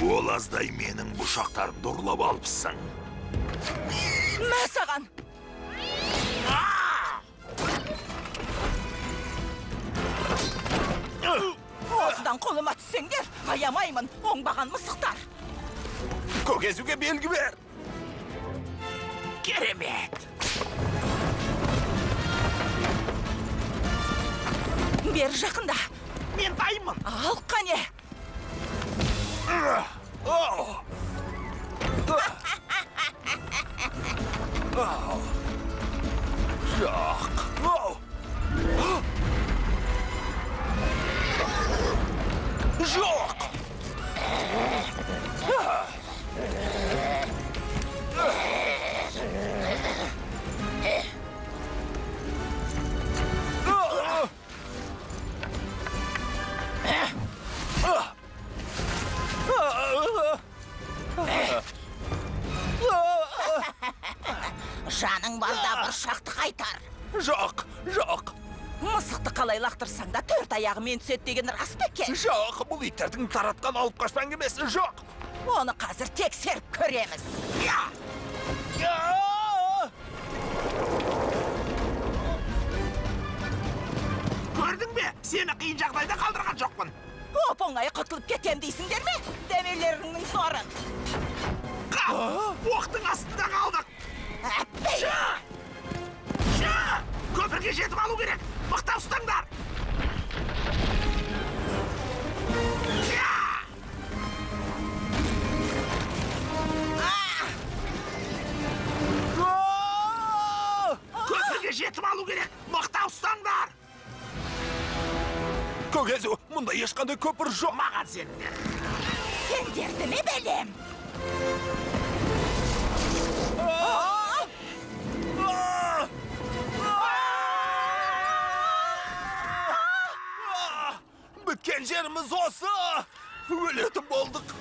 Ол аздай менің бұшақтарымды ұрлап алыпсың. Мә саған! Осыдан қолыма түссеңдер, аямаймын, оңбаған мысықтар. Көкезуге белгі бер. Керемет. Бер жақында. Мен дайынмын. Ал қане. Жоқ. Жоқ. Жаның барда бұршақты қайтар. Жоқ, жоқ. Мысықты қалай лақтырсаң да төрт аяғымен түседі деген рас па екен? Жоқ, бұл иттердің таратқан алып қашпан емес. Жоқ. Оны қазір тексеріп көреміз. Көрдің бе? Сені қиын жағдайда қалдырған жоқпын. Оп-оңай құтылып кетем дейсіңдер ме? Демелеріңнің сорын. Оқтың астында қалдық. Көпірге жетіп алу керек. Мықтап ұстаңдар. Көпірге жетіп алу керек. Мықтап ұстаңдар. Көкезу, мұнда ешқандай көпір жоқ. Маған сендер. Сендерді ме білем? Біткен жеріміз осы. Өлетін болдық.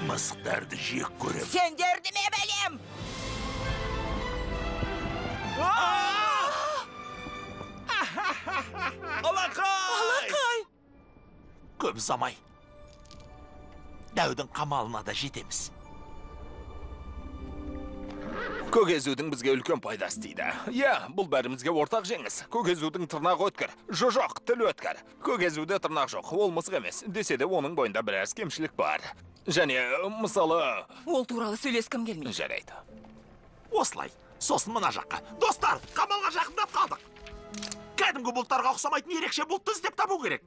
Мысықтарды жек көрем. Сендерді ме білем? Алақай! Көп замай. Дәудің қамалына да жетеміз. Көкезудің бізге үлкен пайдасы тиді. Бұл бәрімізге ортақ жеңіс. Көкезудің тырнағы өткір, жоқ, тілі өткір. Көкезуде тырнақ жоқ, ол мысық емес. Десе де оның бойында біраз кемшілік бар. Және, мысалы... Ол туралы сөйлескім келмейді. Жарайды. Осылай, сосын мына жаққа. Достар, қамалға жақындап қалдық. Кәдімгі бұлттарға ұқсамайтын ерекше бұлтты іздеп табу керек.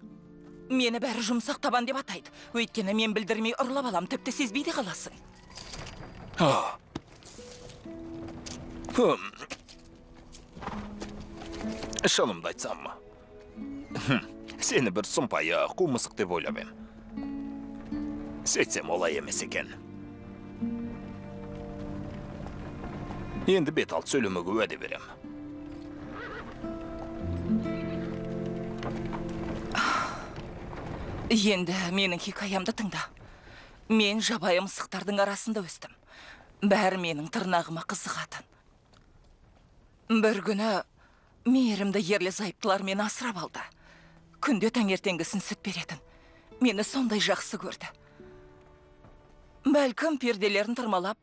Мені бәрі жұмсақ табан деп атайды. Өйткені мен білдірмей ұрлап алам, тіпті сезбейді қаласың. Шынымды айтсам ма? Сені бір сұмпайы қу мысық деп ойлап ем. Сөйтсем олай емес екен. Енді бет алт сөйлемеге уәде берем. Енді менің хикаямды тыңда. Мен жабайы мысықтардың арасында өстім. Бәрі менің тырнағыма қызығатын. Бір күні мейірімді ерлі зайыптылар мені асырап алды. Күнде таңертеңгісін сүт беретін. Мені сондай жақсы көрді. Бәлкім перделерін тырмалап,